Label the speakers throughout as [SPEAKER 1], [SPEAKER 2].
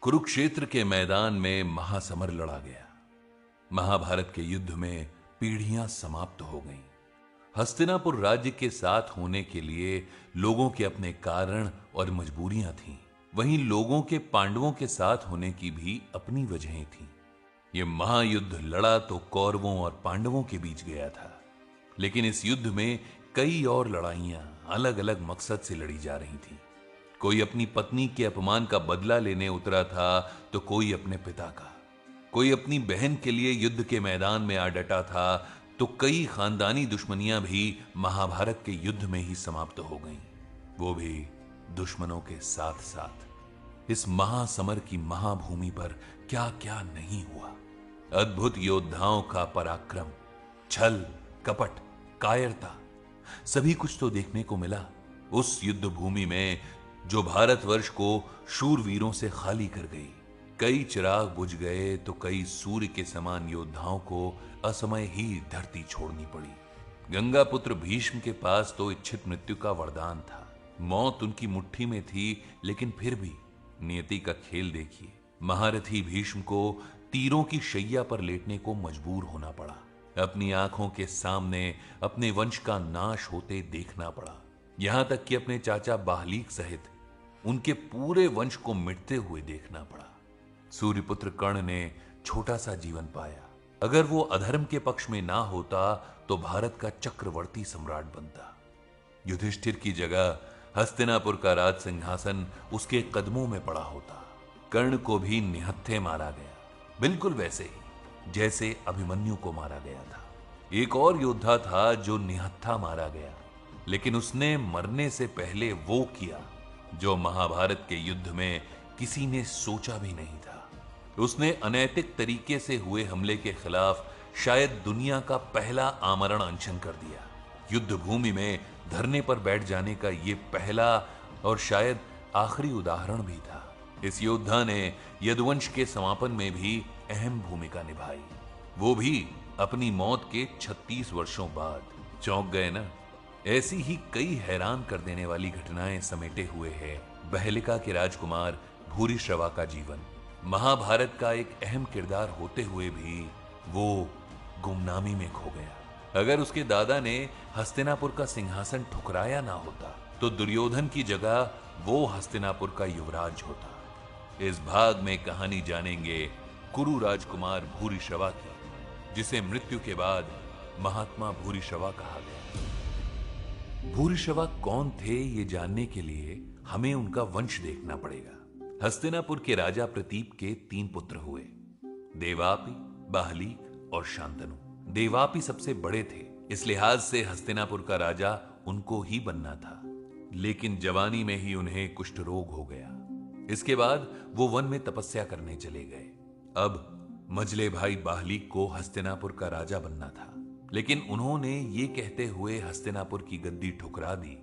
[SPEAKER 1] कुरुक्षेत्र के मैदान में महासमर लड़ा गया। महाभारत के युद्ध में पीढ़ियां समाप्त हो गईं। हस्तिनापुर राज्य के साथ होने के लिए लोगों के अपने कारण और मजबूरियां थीं। वहीं लोगों के पांडवों के साथ होने की भी अपनी वजहें थीं। यह महायुद्ध लड़ा तो कौरवों और पांडवों के बीच गया था, लेकिन इस युद्ध में कई और लड़ाइयां अलग अलग मकसद से लड़ी जा रही थीं। कोई अपनी पत्नी के अपमान का बदला लेने उतरा था तो कोई अपने पिता का। कोई अपनी बहन के लिए युद्ध के मैदान में आ डटा था तो कई खानदानी दुश्मनियां भी महाभारत के युद्ध में ही समाप्त हो गईं, वो भी दुश्मनों के साथ साथ। इस महासमर की महाभूमि पर क्या क्या नहीं हुआ। अद्भुत योद्धाओं का पराक्रम, छल, कपट, कायरता, सभी कुछ तो देखने को मिला उस युद्ध भूमि में जो भारतवर्ष को शूरवीरों से खाली कर गई। कई चिराग बुझ गए तो कई सूर्य के समान योद्धाओं को असमय ही धरती छोड़नी पड़ी। गंगा पुत्र भीष्म के पास तो इच्छित मृत्यु का वरदान था। मौत उनकी मुट्ठी में थी, लेकिन फिर भी नियति का खेल देखिए। महारथी भीष्म को तीरों की शैया पर लेटने को मजबूर होना पड़ा। अपनी आंखों के सामने अपने वंश का नाश होते देखना पड़ा। यहां तक कि अपने चाचा बाहलीक सहित उनके पूरे वंश को मिटते हुए देखना पड़ा। सूर्यपुत्र कर्ण ने छोटा सा जीवन पाया। अगर वो अधर्म के पक्ष में ना होता तो भारत का चक्रवर्ती सम्राट बनता। युधिष्ठिर की जगह हस्तिनापुर का राज सिंहासन उसके कदमों में पड़ा होता। कर्ण को भी निहत्थे मारा गया, बिल्कुल वैसे ही जैसे अभिमन्यु को मारा गया था। एक और योद्धा था जो निहत्था मारा गया, लेकिन उसने मरने से पहले वो किया जो महाभारत के युद्ध में किसी ने सोचा भी नहीं था। उसने अनैतिक तरीके से हुए हमले के खिलाफ शायद दुनिया का पहला आमरण अनशन कर दिया। युद्ध भूमि में धरने पर बैठ जाने का यह पहला और शायद आखिरी उदाहरण भी था। इस योद्धा ने यदुवंश के समापन में भी अहम भूमिका निभाई, वो भी अपनी मौत के 36 वर्षों बाद। चौंक गए ना? ऐसी ही कई हैरान कर देने वाली घटनाएं समेटे हुए है बहलिका के राजकुमार भूरिश्रवा का जीवन। महाभारत का एक अहम किरदार होते हुए भी वो गुमनामी में खो गया। अगर उसके दादा ने हस्तिनापुर का सिंहासन ठुकराया ना होता तो दुर्योधन की जगह वो हस्तिनापुर का युवराज होता। इस भाग में कहानी जानेंगे कुरु राजकुमार भूरिश्रवा की, जिसे मृत्यु के बाद महात्मा भूरिश्रवा कहा गया। भूरिश्रवा कौन थे ये जानने के लिए हमें उनका वंश देखना पड़ेगा। हस्तिनापुर के राजा प्रतीप के 3 पुत्र हुए, देवापि, बाहलीक और शांतनु। देवापि सबसे बड़े थे, इस लिहाज से हस्तिनापुर का राजा उनको ही बनना था, लेकिन जवानी में ही उन्हें कुष्ठ रोग हो गया। इसके बाद वो वन में तपस्या करने चले गए। अब मझले भाई बाहलीक को हस्तिनापुर का राजा बनना था, लेकिन उन्होंने ये कहते हुए हस्तिनापुर की गद्दी ठुकरा दी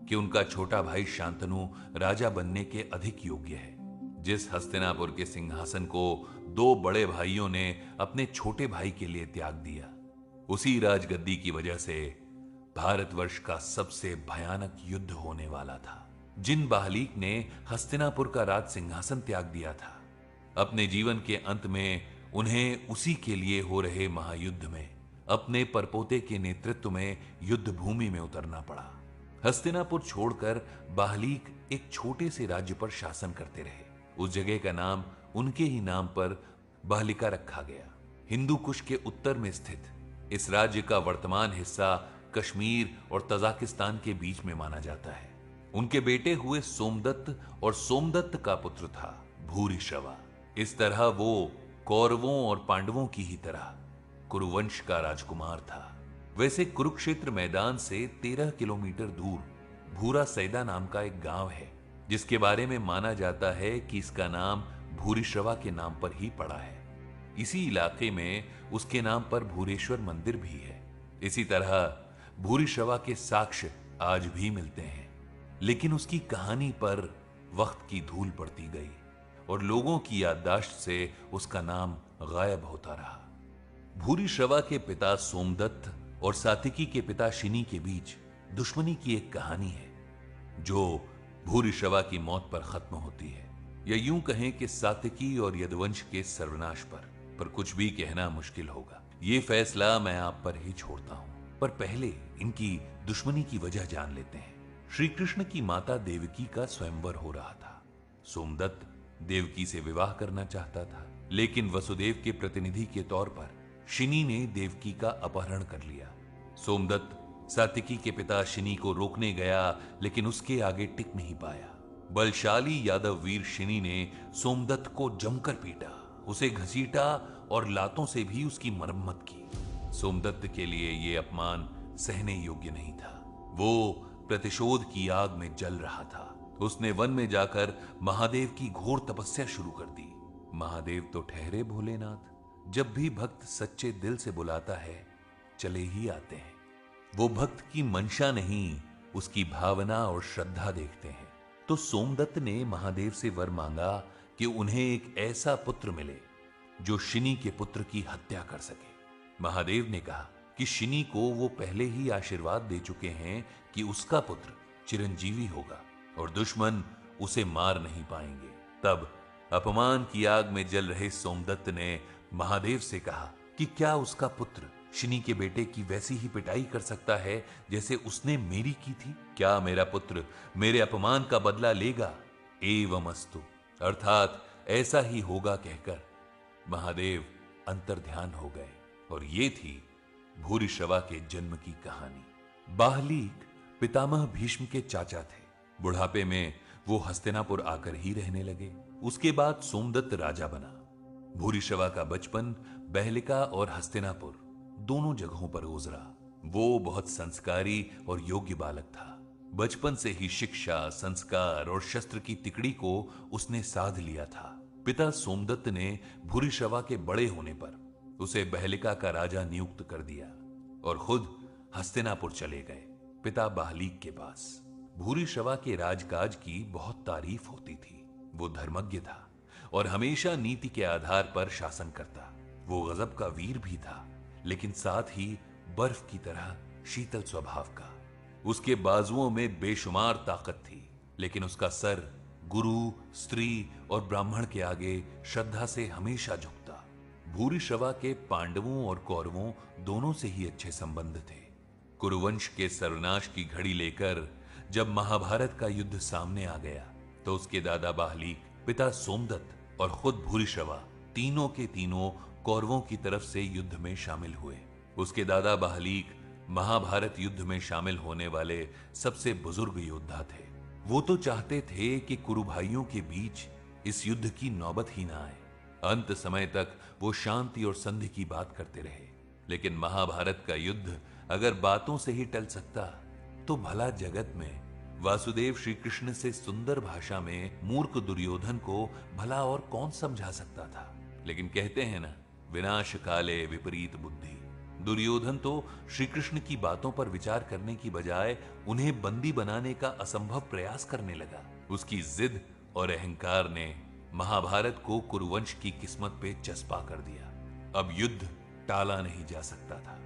[SPEAKER 1] कि उनका छोटा भाई शांतनु राजा बनने के अधिक योग्य है। जिस हस्तिनापुर के सिंहासन को 2 बड़े भाइयों ने अपने छोटे भाई के लिए त्याग दिया, उसी राजगद्दी की वजह से भारतवर्ष का सबसे भयानक युद्ध होने वाला था। जिन बाहलीक ने हस्तिनापुर का राज सिंहासन त्याग दिया था, अपने जीवन के अंत में उन्हें उसी के लिए हो रहे महायुद्ध में अपने परपोते के नेतृत्व में युद्ध भूमि में उतरना पड़ा। हस्तिनापुर छोड़कर बाहलीक एक छोटे से राज्य पर शासन करते रहे। उस जगह का नाम उनके ही नाम पर बहलिका रखा गया। हिंदू कुश के उत्तर में स्थित इस राज्य का वर्तमान हिस्सा कश्मीर और तजाकिस्तान के बीच में माना जाता है। उनके बेटे हुए सोमदत्त और सोमदत्त का पुत्र था भूरिश्रवा। इस तरह वो कौरवों और पांडवों की ही तरह कुरुवंश का राजकुमार था। वैसे कुरुक्षेत्र मैदान से 13 किलोमीटर दूर भूरा सैदा नाम का एक गांव है, जिसके बारे में माना जाता है कि इसका नाम भूरिश्रवा के नाम पर ही पड़ा है। इसी इलाके में उसके नाम पर भूरेश्वर मंदिर भी है। इसी तरह भूरिश्रवा के साक्ष्य आज भी मिलते हैं, लेकिन उसकी कहानी पर वक्त की धूल पड़ती गई और लोगों की याददाश्त से उसका नाम गायब होता रहा। भूरिश्रवा के पिता सोमदत्त और सातिकी के पिता शिनी के बीच दुश्मनी की एक कहानी है, जो भूरिश्रवा की मौत पर खत्म होती है। या यूं कहें कि सात्यकी और यदुवंश के सर्वनाश पर कुछ भी कहना मुश्किल होगा। ये फैसला मैं आप पर ही छोड़ता हूं। पर पहले इनकी दुश्मनी की वजह जान लेते हैं। श्री कृष्ण की माता देवकी का स्वयंवर हो रहा था। सोमदत्त देवकी से विवाह करना चाहता था, लेकिन वसुदेव के प्रतिनिधि के तौर पर शिनी ने देवकी का अपहरण कर लिया। सोमदत्त सात्यकी के पिता शिनी को रोकने गया, लेकिन उसके आगे टिक नहीं पाया। बलशाली यादव वीर शिनी ने सोमदत्त को जमकर पीटा, उसे घसीटा और लातों से भी उसकी मरम्मत की। सोमदत्त के लिए यह अपमान सहने योग्य नहीं था। वो प्रतिशोध की आग में जल रहा था। उसने वन में जाकर महादेव की घोर तपस्या शुरू कर दी। महादेव तो ठहरे भोलेनाथ, जब भी भक्त सच्चे दिल से बुलाता है चले ही आते हैं। वो भक्त की मंशा नहीं, उसकी भावना और श्रद्धा देखते हैं। तो सोमदत्त ने महादेव से वर मांगा कि उन्हें एक ऐसा पुत्र मिले जो शिनी के पुत्र की हत्या कर सके। महादेव ने कहा कि शिनी को वो पहले ही आशीर्वाद दे चुके हैं कि उसका पुत्र चिरंजीवी होगा और दुश्मन उसे मार नहीं पाएंगे। तब अपमान की आग में जल रहे सोमदत्त ने महादेव से कहा कि क्या उसका पुत्र शिनी के बेटे की वैसी ही पिटाई कर सकता है जैसे उसने मेरी की थी? क्या मेरा पुत्र मेरे अपमान का बदला लेगा? एवमस्तु, अर्थात ऐसा ही होगा कहकर महादेव अंतर्ध्यान हो गए। और ये थी भूरिश्रवा के जन्म की कहानी। बाहलीक पितामह भीष्म के चाचा थे। बुढ़ापे में वो हस्तिनापुर आकर ही रहने लगे। उसके बाद सोमदत्त राजा बना। भूरिश्रवा का बचपन बहलिका और हस्तिनापुर दोनों जगहों पर गुजरा। वो बहुत संस्कारी और योग्य बालक था। बचपन से ही शिक्षा, संस्कार और शस्त्र की तिकड़ी को उसने साध लिया था। पिता सोमदत्त ने भूरिश्रवा के बड़े होने पर उसे बहलिका का राजा नियुक्त कर दिया और खुद हस्तिनापुर चले गए, पिता बाहलीक के पास। भूरिश्रवा के राजकाज की बहुत तारीफ होती थी। वो धर्मज्ञ था और हमेशा नीति के आधार पर शासन करता। वो गजब का वीर भी था, लेकिन साथ ही बर्फ की तरह शीतल स्वभाव का। उसके बाजुओं में बेशुमार ताकत थी, लेकिन उसका सर गुरु, स्त्री और ब्राह्मण के आगे श्रद्धा से हमेशा झुकता। भूरिश्रवा के पांडवों और कौरवों दोनों से ही अच्छे संबंध थे। कुरुवंश के सर्वनाश की घड़ी लेकर जब महाभारत का युद्ध सामने आ गया, तो उसके दादा बाहलीक, पिता सोमदत्त और खुद भूरिश्रवा तीनों के तीनों कौरवों की तरफ से युद्ध में शामिल हुए। उसके दादा बाहलीक महाभारत युद्ध में शामिल होने वाले सबसे बुजुर्ग योद्धा थे। वो तो चाहते थे कि कुरु भाइयों के बीच इस युद्ध की नौबत ही ना आए। अंत समय तक वो शांति और संधि की बात करते रहे। लेकिन महाभारत का युद्ध अगर बातों से ही टल सकता, तो भला जगत में वासुदेव श्री कृष्ण से सुंदर भाषा में मूर्ख दुर्योधन को भला और कौन समझा सकता था? लेकिन कहते हैं ना, विनाश काले विपरीत बुद्धि। दुर्योधन तो श्री कृष्ण की बातों पर विचार करने की बजाय उन्हें बंदी बनाने का असंभव प्रयास करने लगा। उसकी जिद और अहंकार ने महाभारत को कुरुवंश की किस्मत पे चस्पा कर दिया। अब युद्ध टाला नहीं जा सकता था।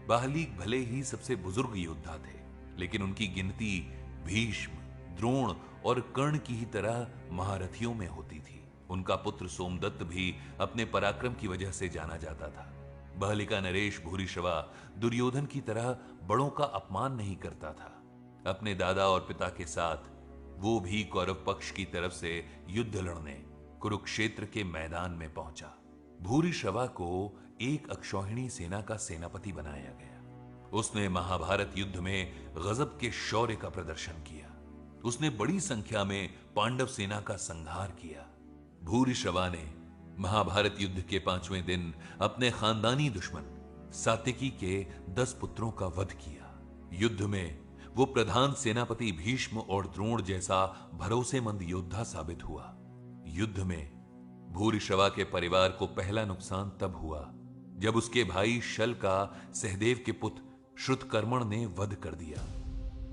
[SPEAKER 1] बाहलीक भले ही सबसे बुजुर्ग योद्धा थे, लेकिन उनकी गिनती भीष्म, द्रोण और कर्ण की ही तरह महारथियों में होती थी। उनका पुत्र सोमदत्त भी अपने पराक्रम की वजह से जाना जाता था। बहलिका नरेश भूरिश्रवा दुर्योधन की तरह बड़ों का अपमान नहीं करता था। अपने दादा और पिता के साथ वो भी कौरव पक्ष की तरफ से युद्ध लड़ने कुरुक्षेत्र के मैदान में पहुंचा। भूरिश्रवा को एक अक्षौहिणी सेना का सेनापति बनाया गया। उसने महाभारत युद्ध में गजब के शौर्य का प्रदर्शन किया। उसने बड़ी संख्या में पांडव सेना का संहार किया। भूरिश्रवा ने महाभारत युद्ध के 5वें दिन अपने खानदानी दुश्मन सात्यकी के 10 पुत्रों का वध किया। युद्ध में वो प्रधान सेनापति भीष्म और द्रोण जैसा भरोसेमंद योद्धा साबित हुआ। युद्ध में भूरिश्रवा के परिवार को पहला नुकसान तब हुआ जब उसके भाई शल का सहदेव के पुत्र श्रुतकर्मण ने वध कर दिया।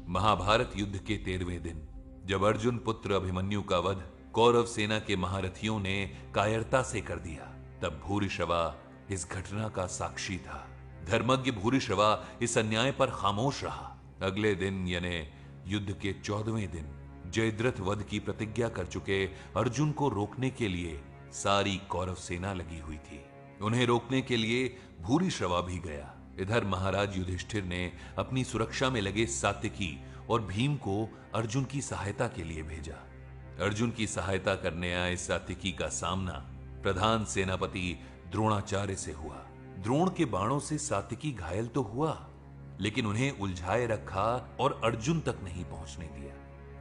[SPEAKER 1] महाभारत युद्ध के 13वें दिन जब अर्जुन पुत्र अभिमन्यु का वध कौरव सेना के महारथियों ने कायरता से कर दिया, तब भूरिश्रवा इस घटना का साक्षी था। धर्मज्ञ भूरिश्रवा इस अन्याय पर खामोश रहा। अगले दिन यानी युद्ध के 14वें दिन जयद्रथ वध की प्रतिज्ञा कर चुके अर्जुन को रोकने के लिए सारी कौरव सेना लगी हुई थी। उन्हें रोकने के लिए भूरिश्रवा भी गया। इधर महाराज युधिष्ठिर ने अपनी सुरक्षा में लगे सात्यकी और भीम को अर्जुन की सहायता के लिए भेजा। अर्जुन की सहायता करने आए सात्यकी का सामना प्रधान सेनापति द्रोणाचार्य से हुआ। द्रोण के बाणों से सात्यकी घायल तो हुआ, लेकिन उन्हें उलझाए रखा और अर्जुन तक नहीं पहुंचने दिया।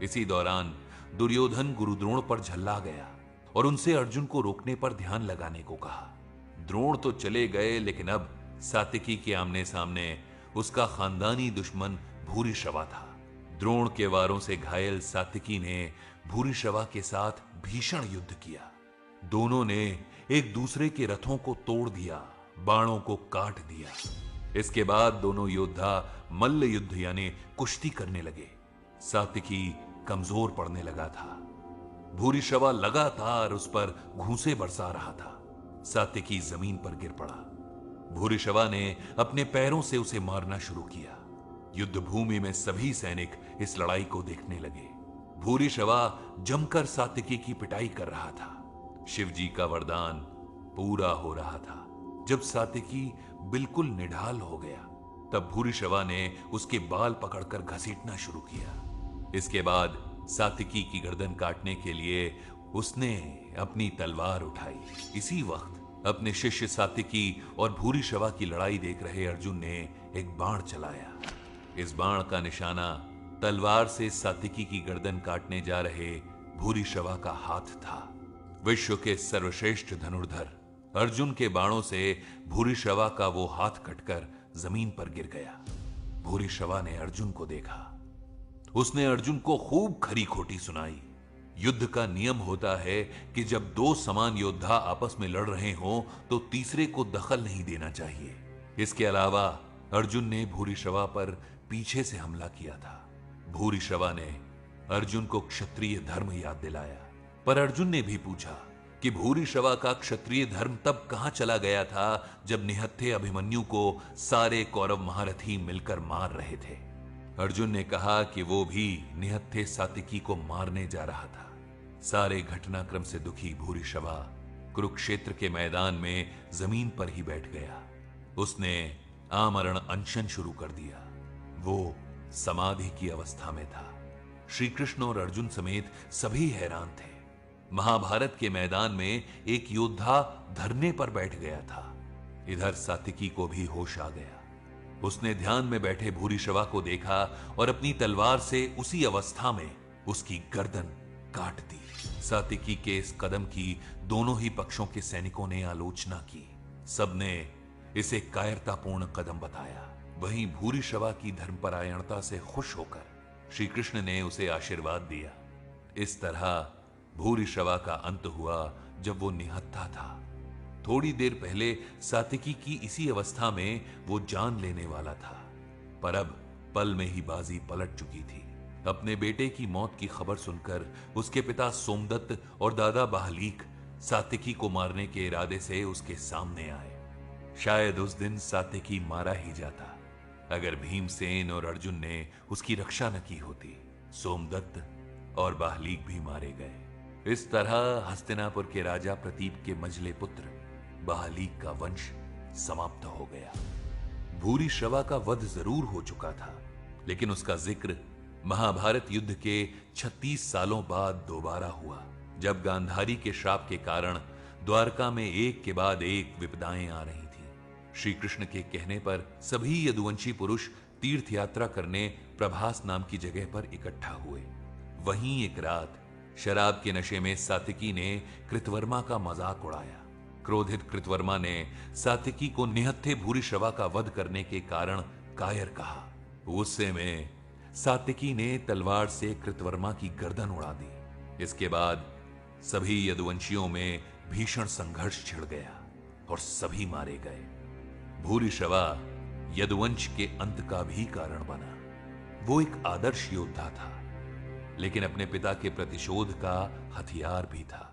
[SPEAKER 1] इसी दौरान दुर्योधन गुरु द्रोण पर झल्ला गया और उनसे अर्जुन को रोकने पर ध्यान लगाने को कहा। द्रोण तो चले गए, लेकिन अब सात्यकी के आमने सामने उसका खानदानी दुश्मन भूरिश्रवा था। द्रोण के वारों से घायल सात्यकी ने भूरिश्रवा के साथ भीषण युद्ध किया। दोनों ने एक दूसरे के रथों को तोड़ दिया, बाणों को काट दिया। इसके बाद दोनों योद्धा मल्ल युद्ध यानी कुश्ती करने लगे। सात्यकी कमजोर पड़ने लगा था। भूरिश्रवा लगातार उस पर घूंसे बरसा रहा था। सात्यकी जमीन पर गिर पड़ा। भूरिश्रवा ने अपने पैरों से उसे मारना शुरू किया। युद्ध भूमि में सभी सैनिक इस लड़ाई को देखने लगे। भूरिश्रवा जमकर सात्यकी की पिटाई कर रहा था। शिवजी का वरदान पूरा हो रहा था। जब सात्यकी बिल्कुल निढाल हो गया, तब भूरिश्रवा ने उसके बाल पकड़कर घसीटना शुरू किया। इसके बाद सात्यकी की गर्दन काटने के लिए उसने अपनी तलवार उठाई। इसी वक्त अपने शिष्य सात्यकी और भूरिश्रवा की लड़ाई देख रहे अर्जुन ने एक बाण चलाया। इस बाण का निशाना तलवार से सात्यकी की गर्दन काटने जा रहे भूरिश्रवा का हाथ था। विश्व के सर्वश्रेष्ठ धनुर्धर अर्जुन के बाणों से भूरिश्रवा का वो हाथ कटकर जमीन पर गिर गया। भूरिश्रवा ने अर्जुन को देखा। उसने अर्जुन को खूब खरी खोटी सुनाई। युद्ध का नियम होता है कि जब दो समान योद्धा आपस में लड़ रहे हों तो तीसरे को दखल नहीं देना चाहिए। इसके अलावा अर्जुन ने भूरिश्रवा पर पीछे से हमला किया था। भूरिश्रवा ने अर्जुन को क्षत्रिय धर्म याद दिलाया, पर अर्जुन ने भी पूछा कि भूरिश्रवा का क्षत्रिय धर्म तब कहां चला गया था जब निहत्थे अभिमन्यु को सारे कौरव महारथी मिलकर मार रहे थे। अर्जुन ने कहा कि वो भी निहत्थे सात्यकी को मारने जा रहा था। सारे घटनाक्रम से दुखी भूरिश्रवा कुरुक्षेत्र के मैदान में जमीन पर ही बैठ गया। उसने आमरण अनशन शुरू कर दिया। वो समाधि की अवस्था में था। श्री कृष्ण और अर्जुन समेत सभी हैरान थे। महाभारत के मैदान में एक योद्धा धरने पर बैठ गया था। इधर सात्यकी को भी होश आ गया। उसने ध्यान में बैठे भूरिश्रवा को देखा और अपनी तलवार से उसी अवस्था में उसकी गर्दन काट दी। सात्यकी के इस कदम की दोनों ही पक्षों के सैनिकों ने आलोचना की। सबने इसे कायरतापूर्ण कदम बताया। वहीं भूरिश्रवा की धर्मपरायणता से खुश होकर श्री कृष्ण ने उसे आशीर्वाद दिया। इस तरह भूरिश्रवा का अंत हुआ जब वो निहत्था था। थोड़ी देर पहले सात्यकी की इसी अवस्था में वो जान लेने वाला था, पर अब पल में ही बाजी पलट चुकी थी। अपने बेटे की मौत की खबर सुनकर उसके पिता सोमदत्त और दादा बाहलीक सात्यकी को मारने के इरादे से उसके सामने आए। शायद उस दिन सात्यकी मारा ही जाता अगर भीमसेन और अर्जुन ने उसकी रक्षा न की होती। सोमदत्त और बाहलीक भी मारे गए। इस तरह हस्तिनापुर के राजा प्रतीप के मझले पुत्र बाहलीक का वंश समाप्त हो गया। भूरिश्रवा का वध जरूर हो चुका था, लेकिन उसका जिक्र महाभारत युद्ध के 36 सालों बाद दोबारा हुआ, जब गांधारी के श्राप के कारण द्वारका में एक के बाद एक विपदाएं आ रही थी। श्री कृष्ण के कहने पर सभी यदुवंशी पुरुष तीर्थ यात्रा करने प्रभास नाम की जगह पर इकट्ठा हुए। वहीं एक रात शराब के नशे में सात्यकी ने कृतवर्मा का मजाक उड़ाया। क्रोधित कृतवर्मा ने सात्यकी को निहत्थे भूरिश्रवा का वध करने के कारण कायर कहा। गुस्से में सात्यकी ने तलवार से कृतवर्मा की गर्दन उड़ा दी। इसके बाद सभी यदुवंशियों में भीषण संघर्ष छिड़ गया और सभी मारे गए। भूरिश्रवा यदुवंश के अंत का भी कारण बना। वो एक आदर्श योद्धा था, लेकिन अपने पिता के प्रतिशोध का हथियार भी था।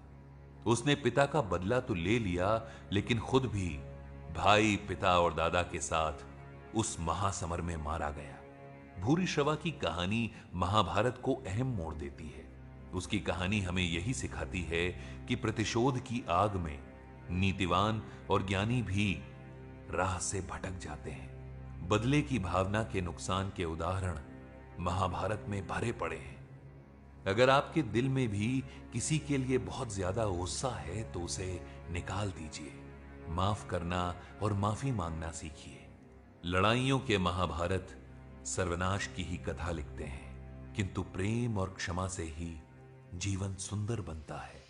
[SPEAKER 1] उसने पिता का बदला तो ले लिया, लेकिन खुद भी भाई, पिता और दादा के साथ उस महासमर में मारा गया। भूरिश्रवा की कहानी महाभारत को अहम मोड़ देती है। उसकी कहानी हमें यही सिखाती है कि प्रतिशोध की आग में नीतिवान और ज्ञानी भी राह से भटक जाते हैं। बदले की भावना के नुकसान के उदाहरण महाभारत में भरे पड़े हैं। अगर आपके दिल में भी किसी के लिए बहुत ज्यादा गुस्सा है तो उसे निकाल दीजिए। माफ करना और माफी मांगना सीखिए। लड़ाइयों के महाभारत सर्वनाश की ही कथा लिखते हैं, किंतु प्रेम और क्षमा से ही जीवन सुंदर बनता है।